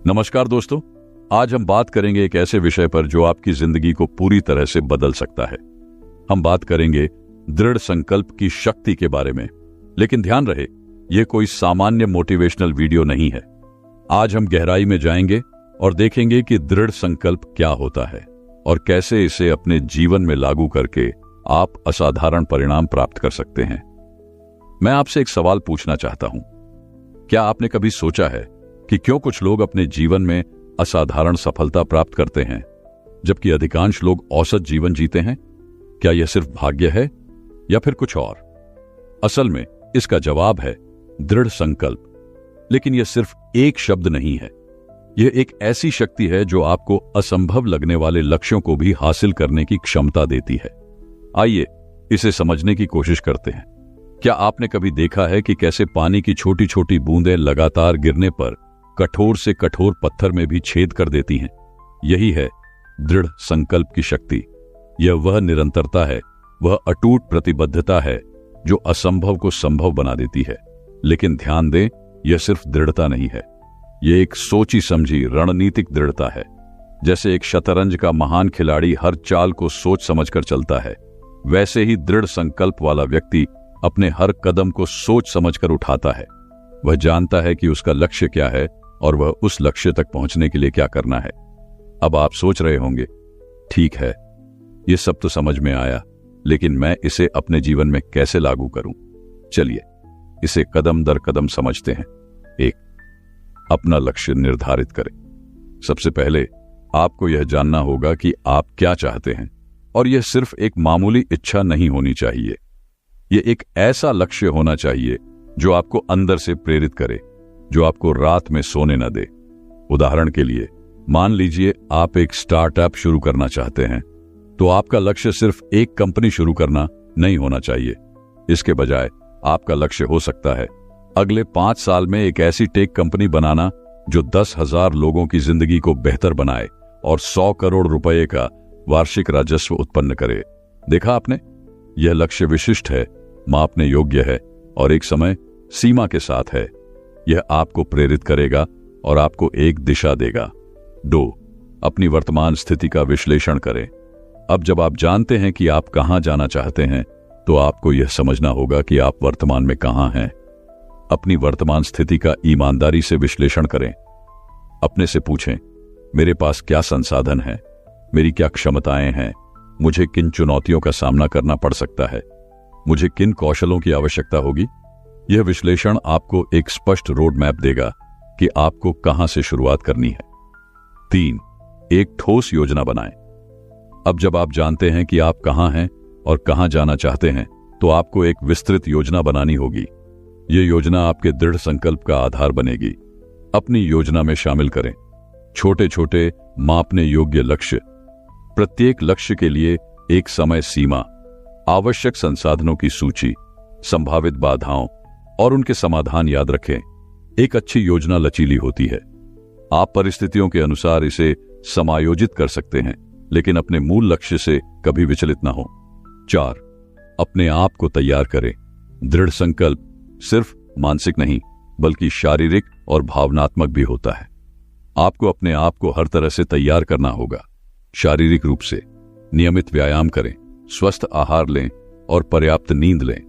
नमस्कार दोस्तों, आज हम बात करेंगे एक ऐसे विषय पर जो आपकी जिंदगी को पूरी तरह से बदल सकता है। हम बात करेंगे दृढ़ संकल्प की शक्ति के बारे में। लेकिन ध्यान रहे, यह कोई सामान्य मोटिवेशनल वीडियो नहीं है। आज हम गहराई में जाएंगे और देखेंगे कि दृढ़ संकल्प क्या होता है और कैसे इसे अपने जीवन में लागू करके आप असाधारण परिणाम प्राप्त कर सकते हैं। मैं आपसे एक सवाल पूछना चाहता हूं। क्या आपने कभी सोचा है कि क्यों कुछ लोग अपने जीवन में असाधारण सफलता प्राप्त करते हैं जबकि अधिकांश लोग औसत जीवन जीते हैं? क्या यह सिर्फ भाग्य है या फिर कुछ और? असल में इसका जवाब है दृढ़ संकल्प। लेकिन यह सिर्फ एक शब्द नहीं है, यह एक ऐसी शक्ति है जो आपको असंभव लगने वाले लक्ष्यों को भी हासिल करने की क्षमता देती है। आइए इसे समझने की कोशिश करते हैं। क्या आपने कभी देखा है कि कैसे पानी की छोटी छोटी बूंदें लगातार गिरने पर कठोर से कठोर पत्थर में भी छेद कर देती हैं? यही है दृढ़ संकल्प की शक्ति। यह वह निरंतरता है, वह अटूट प्रतिबद्धता है जो असंभव को संभव बना देती है। लेकिन ध्यान दें, यह सिर्फ दृढ़ता नहीं है, यह एक सोची समझी रणनीतिक दृढ़ता है। जैसे एक शतरंज का महान खिलाड़ी हर चाल को सोच समझकर चलता है, वैसे ही दृढ़ संकल्प वाला व्यक्ति अपने हर कदम को सोच समझकर उठाता है। वह जानता है कि उसका लक्ष्य क्या है और वह उस लक्ष्य तक पहुंचने के लिए क्या करना है। अब आप सोच रहे होंगे, ठीक है, यह सब तो समझ में आया, लेकिन मैं इसे अपने जीवन में कैसे लागू करूं? चलिए इसे कदम दर कदम समझते हैं। 1, अपना लक्ष्य निर्धारित करें। सबसे पहले आपको यह जानना होगा कि आप क्या चाहते हैं, और यह सिर्फ एक मामूली इच्छा नहीं होनी चाहिए। यह एक ऐसा लक्ष्य होना चाहिए जो आपको अंदर से प्रेरित करे, जो आपको रात में सोने न दे। उदाहरण के लिए, मान लीजिए आप एक स्टार्टअप शुरू करना चाहते हैं, तो आपका लक्ष्य सिर्फ एक कंपनी शुरू करना नहीं होना चाहिए। इसके बजाय आपका लक्ष्य हो सकता है अगले 5 साल में एक ऐसी टेक कंपनी बनाना जो 10,000 लोगों की जिंदगी को बेहतर बनाए और 100 करोड़ रुपए का वार्षिक राजस्व उत्पन्न करे। देखा आपने, यह लक्ष्य विशिष्ट है, मापने योग्य है और एक समय सीमा के साथ है। यह आपको प्रेरित करेगा और आपको एक दिशा देगा। 2, अपनी वर्तमान स्थिति का विश्लेषण करें। अब जब आप जानते हैं कि आप कहां जाना चाहते हैं, तो आपको यह समझना होगा कि आप वर्तमान में कहां हैं। अपनी वर्तमान स्थिति का ईमानदारी से विश्लेषण करें। अपने से पूछें, मेरे पास क्या संसाधन है, मेरी क्या क्षमताएं हैं, मुझे किन चुनौतियों का सामना करना पड़ सकता है, मुझे किन कौशलों की आवश्यकता होगी। यह विश्लेषण आपको एक स्पष्ट रोड मैप देगा कि आपको कहां से शुरुआत करनी है। 3, एक ठोस योजना बनाएं। अब जब आप जानते हैं कि आप कहां हैं और कहां जाना चाहते हैं, तो आपको एक विस्तृत योजना बनानी होगी। यह योजना आपके दृढ़ संकल्प का आधार बनेगी। अपनी योजना में शामिल करें छोटे छोटे मापने योग्य लक्ष्य। प्रत्येक लक्ष्य के लिए एक समय सीमा, आवश्यक संसाधनों की सूची, संभावित बाधाओं और उनके समाधान याद रखें। एक अच्छी योजना लचीली होती है। आप परिस्थितियों के अनुसार इसे समायोजित कर सकते हैं, लेकिन अपने मूल लक्ष्य से कभी विचलित ना हो। 4, अपने आप को तैयार करें। दृढ़ संकल्प सिर्फ मानसिक नहीं, बल्कि शारीरिक और भावनात्मक भी होता है। आपको अपने आप को हर तरह से तैयार करना होगा। शारीरिक रूप से नियमित व्यायाम करें, स्वस्थ आहार लें और पर्याप्त नींद लें।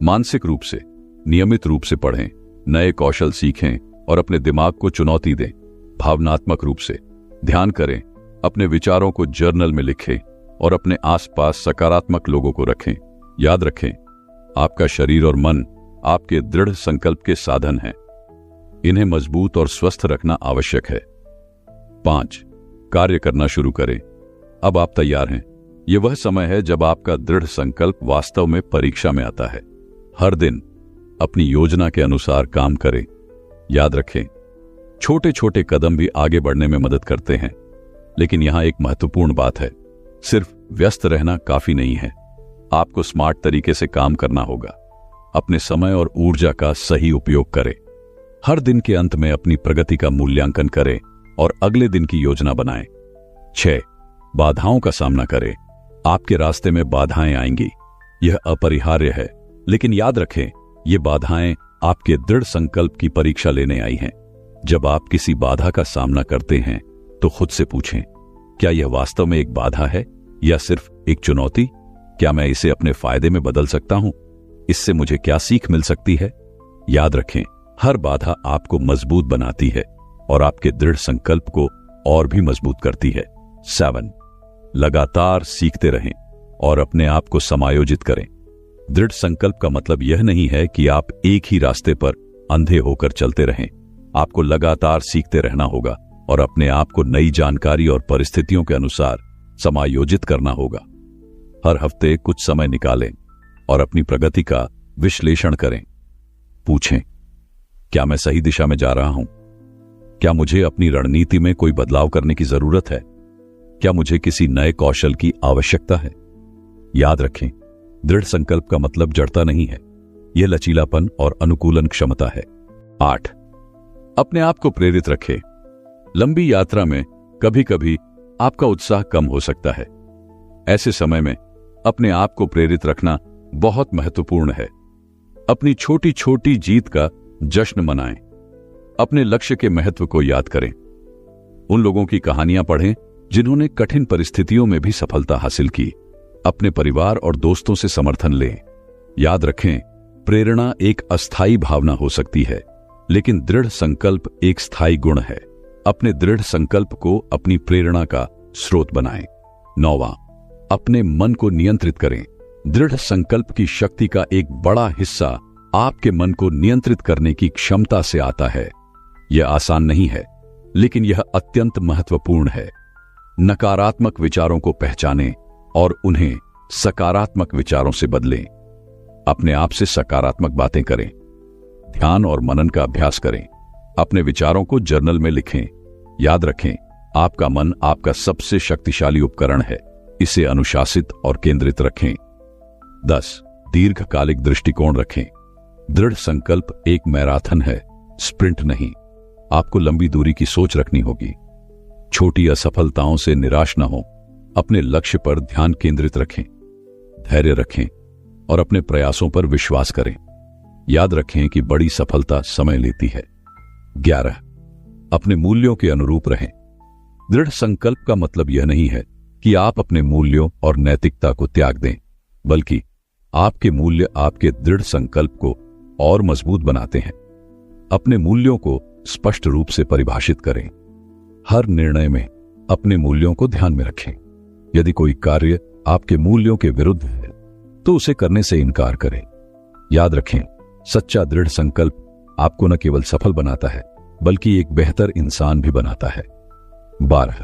मानसिक रूप से नियमित रूप से पढ़ें, नए कौशल सीखें और अपने दिमाग को चुनौती दें। भावनात्मक रूप से ध्यान करें, अपने विचारों को जर्नल में लिखें और अपने आसपास सकारात्मक लोगों को रखें। याद रखें, आपका शरीर और मन आपके दृढ़ संकल्प के साधन हैं। इन्हें मजबूत और स्वस्थ रखना आवश्यक है। 5, कार्य करना शुरू करें। अब आप तैयार हैं। यह वह समय है जब आपका दृढ़ संकल्प वास्तव में परीक्षा में आता है। हर दिन अपनी योजना के अनुसार काम करें। याद रखें, छोटे छोटे कदम भी आगे बढ़ने में मदद करते हैं। लेकिन यहां एक महत्वपूर्ण बात है, सिर्फ व्यस्त रहना काफी नहीं है। आपको स्मार्ट तरीके से काम करना होगा। अपने समय और ऊर्जा का सही उपयोग करें। हर दिन के अंत में अपनी प्रगति का मूल्यांकन करें और अगले दिन की योजना बनाएं। 6, बाधाओं का सामना करें। आपके रास्ते में बाधाएं आएंगी, यह अपरिहार्य है, लेकिन याद रखें, ये बाधाएं आपके दृढ़ संकल्प की परीक्षा लेने आई हैं। जब आप किसी बाधा का सामना करते हैं तो खुद से पूछें, क्या यह वास्तव में एक बाधा है या सिर्फ एक चुनौती? क्या मैं इसे अपने फायदे में बदल सकता हूं? इससे मुझे क्या सीख मिल सकती है? याद रखें, हर बाधा आपको मजबूत बनाती है और आपके दृढ़ संकल्प को और भी मजबूत करती है। 7, लगातार सीखते रहें और अपने आप को समायोजित करें। दृढ़ संकल्प का मतलब यह नहीं है कि आप एक ही रास्ते पर अंधे होकर चलते रहें। आपको लगातार सीखते रहना होगा और अपने आप को नई जानकारी और परिस्थितियों के अनुसार समायोजित करना होगा। हर हफ्ते कुछ समय निकालें और अपनी प्रगति का विश्लेषण करें। पूछें, क्या मैं सही दिशा में जा रहा हूं? क्या मुझे अपनी रणनीति में कोई बदलाव करने की जरूरत है? क्या मुझे किसी नए कौशल की आवश्यकता है? याद रखें, दृढ़ संकल्प का मतलब जड़ता नहीं है, यह लचीलापन और अनुकूलन क्षमता है। 8, अपने आप को प्रेरित रखें। लंबी यात्रा में कभी कभी आपका उत्साह कम हो सकता है। ऐसे समय में अपने आप को प्रेरित रखना बहुत महत्वपूर्ण है। अपनी छोटी छोटी जीत का जश्न मनाएं। अपने लक्ष्य के महत्व को याद करें। उन लोगों की कहानियां पढ़ें जिन्होंने कठिन परिस्थितियों में भी सफलता हासिल की। अपने परिवार और दोस्तों से समर्थन लें। याद रखें, प्रेरणा एक अस्थायी भावना हो सकती है, लेकिन दृढ़ संकल्प एक स्थायी गुण है। अपने दृढ़ संकल्प को अपनी प्रेरणा का स्रोत बनाएं। 9, अपने मन को नियंत्रित करें। दृढ़ संकल्प की शक्ति का एक बड़ा हिस्सा आपके मन को नियंत्रित करने की क्षमता से आता है। यह आसान नहीं है, लेकिन यह अत्यंत महत्वपूर्ण है। नकारात्मक विचारों को पहचानें और उन्हें सकारात्मक विचारों से बदलें। अपने आप से सकारात्मक बातें करें। ध्यान और मनन का अभ्यास करें। अपने विचारों को जर्नल में लिखें। याद रखें, आपका मन आपका सबसे शक्तिशाली उपकरण है। इसे अनुशासित और केंद्रित रखें। 10, दीर्घकालिक दृष्टिकोण रखें। दृढ़ संकल्प एक मैराथन है, स्प्रिंट नहीं। आपको लंबी दूरी की सोच रखनी होगी। छोटी असफलताओं से निराश न हो। अपने लक्ष्य पर ध्यान केंद्रित रखें। धैर्य रखें और अपने प्रयासों पर विश्वास करें। याद रखें कि बड़ी सफलता समय लेती है। 11, अपने मूल्यों के अनुरूप रहें। दृढ़ संकल्प का मतलब यह नहीं है कि आप अपने मूल्यों और नैतिकता को त्याग दें, बल्कि आपके मूल्य आपके दृढ़ संकल्प को और मजबूत बनाते हैं। अपने मूल्यों को स्पष्ट रूप से परिभाषित करें। हर निर्णय में अपने मूल्यों को ध्यान में रखें। यदि कोई कार्य आपके मूल्यों के विरुद्ध है तो उसे करने से इनकार करें। याद रखें, सच्चा दृढ़ संकल्प आपको न केवल सफल बनाता है, बल्कि एक बेहतर इंसान भी बनाता है। 12,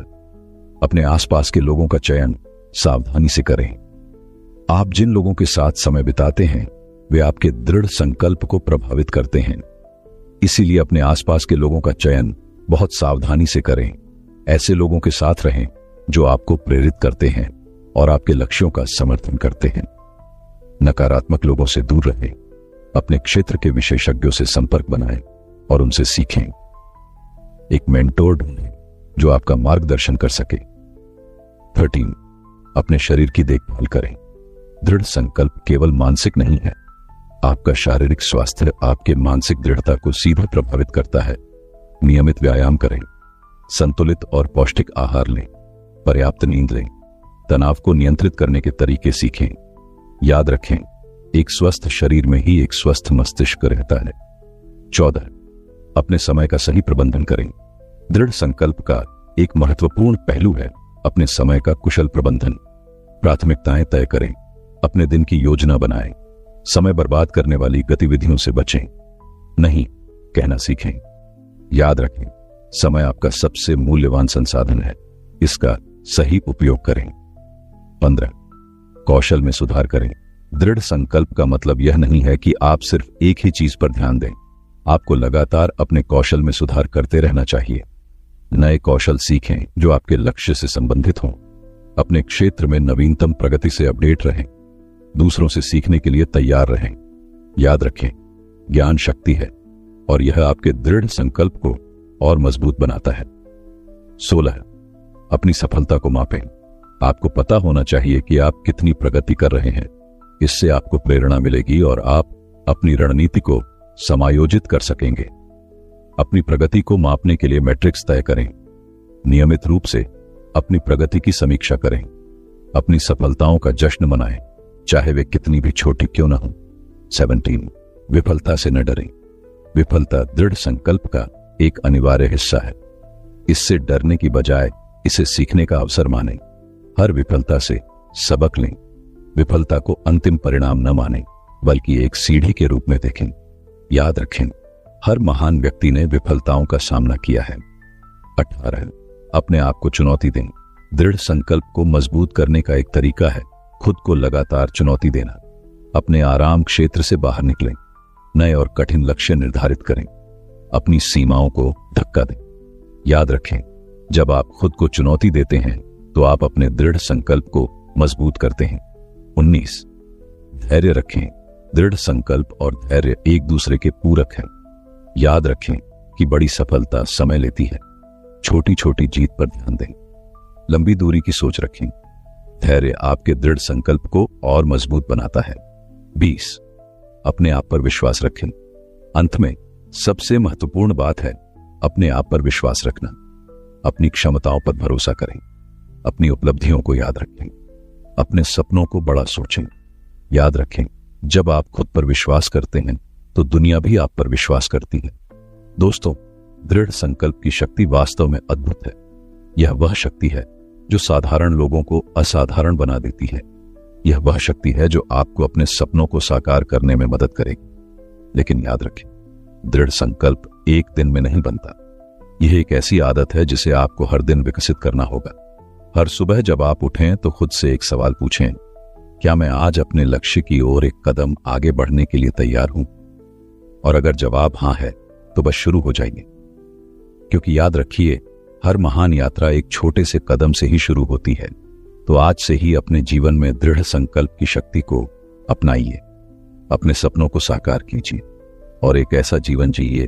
अपने आसपास के लोगों का चयन सावधानी से करें। आप जिन लोगों के साथ समय बिताते हैं वे आपके दृढ़ संकल्प को प्रभावित करते हैं। इसीलिए अपने आसपास के लोगों का चयन बहुत सावधानी से करें। ऐसे लोगों के साथ रहें जो आपको प्रेरित करते हैं और आपके लक्ष्यों का समर्थन करते हैं। नकारात्मक लोगों से दूर रहें। अपने क्षेत्र के विशेषज्ञों से संपर्क बनाएं और उनसे सीखें। एक मेंटोर ढूंढें जो आपका मार्गदर्शन कर सके। 13, अपने शरीर की देखभाल करें। दृढ़ संकल्प केवल मानसिक नहीं है। आपका शारीरिक स्वास्थ्य आपके मानसिक दृढ़ता को सीधे प्रभावित करता है। नियमित व्यायाम करें। संतुलित और पौष्टिक आहार लें। पर्याप्त नींद लें। तनाव को नियंत्रित करने के तरीके सीखें। याद रखें, एक स्वस्थ शरीर में ही एक स्वस्थ मस्तिष्क रहता है। 14, अपने समय का सही प्रबंधन करें। दृढ़ संकल्प का एक महत्वपूर्ण पहलू है अपने समय का कुशल प्रबंधन। प्राथमिकताएं तय करें। अपने दिन की योजना बनाएं। समय बर्बाद करने वाली गतिविधियों से बचें। नहीं कहना सीखें। याद रखें, समय आपका सबसे मूल्यवान संसाधन है। इसका सही उपयोग करें। 15, कौशल में सुधार करें। दृढ़ संकल्प का मतलब यह नहीं है कि आप सिर्फ एक ही चीज पर ध्यान दें। आपको लगातार अपने कौशल में सुधार करते रहना चाहिए। नए कौशल सीखें जो आपके लक्ष्य से संबंधित हों। अपने क्षेत्र में नवीनतम प्रगति से अपडेट रहें। दूसरों से सीखने के लिए तैयार रहें। याद रखें, ज्ञान शक्ति है और यह आपके दृढ़ संकल्प को और मजबूत बनाता है। 16, अपनी सफलता को मापें। आपको पता होना चाहिए कि आप कितनी प्रगति कर रहे हैं। इससे आपको प्रेरणा मिलेगी और आप अपनी रणनीति को समायोजित कर सकेंगे। अपनी प्रगति को मापने के लिए मैट्रिक्स तय करें। नियमित रूप से अपनी प्रगति की समीक्षा करें। अपनी सफलताओं का जश्न मनाएं, चाहे वे कितनी भी छोटी क्यों न हो। 17 विफलता से न डरें। विफलता दृढ़ संकल्प का एक अनिवार्य हिस्सा है। इससे डरने की बजाय इसे सीखने का अवसर मानें। हर विफलता से सबक लें। विफलता को अंतिम परिणाम न मानें, बल्कि एक सीढ़ी के रूप में देखें। याद रखें, हर महान व्यक्ति ने विफलताओं का सामना किया है। 18 अपने आप को चुनौती दें। दृढ़ संकल्प को मजबूत करने का एक तरीका है खुद को लगातार चुनौती देना। अपने आराम क्षेत्र से बाहर निकलें। नए और कठिन लक्ष्य निर्धारित करें। अपनी सीमाओं को धक्का दें। याद रखें, जब आप खुद को चुनौती देते हैं तो आप अपने दृढ़ संकल्प को मजबूत करते हैं। 19 धैर्य रखें। दृढ़ संकल्प और धैर्य एक दूसरे के पूरक हैं। याद रखें कि बड़ी सफलता समय लेती है। छोटी छोटी जीत पर ध्यान दें। लंबी दूरी की सोच रखें। धैर्य आपके दृढ़ संकल्प को और मजबूत बनाता है। 20 अपने आप पर विश्वास रखें। अंत में सबसे महत्वपूर्ण बात है अपने आप पर विश्वास रखना। अपनी क्षमताओं पर भरोसा करें। अपनी उपलब्धियों को याद रखें। अपने सपनों को बड़ा सोचें। याद रखें, जब आप खुद पर विश्वास करते हैं तो दुनिया भी आप पर विश्वास करती है। दोस्तों, दृढ़ संकल्प की शक्ति वास्तव में अद्भुत है। यह वह शक्ति है जो साधारण लोगों को असाधारण बना देती है। यह वह शक्ति है जो आपको अपने सपनों को साकार करने में मदद करेगी। लेकिन याद रखें, दृढ़ संकल्प एक दिन में नहीं बनता। यह एक ऐसी आदत है जिसे आपको हर दिन विकसित करना होगा। हर सुबह जब आप उठें तो खुद से एक सवाल पूछें, क्या मैं आज अपने लक्ष्य की ओर एक कदम आगे बढ़ने के लिए तैयार हूं? और अगर जवाब हां है तो बस शुरू हो जाइए। क्योंकि याद रखिए, हर महान यात्रा एक छोटे से कदम से ही शुरू होती है। तो आज से ही अपने जीवन में दृढ़ संकल्प की शक्ति को अपनाइए। अपने सपनों को साकार कीजिए और एक ऐसा जीवन जिए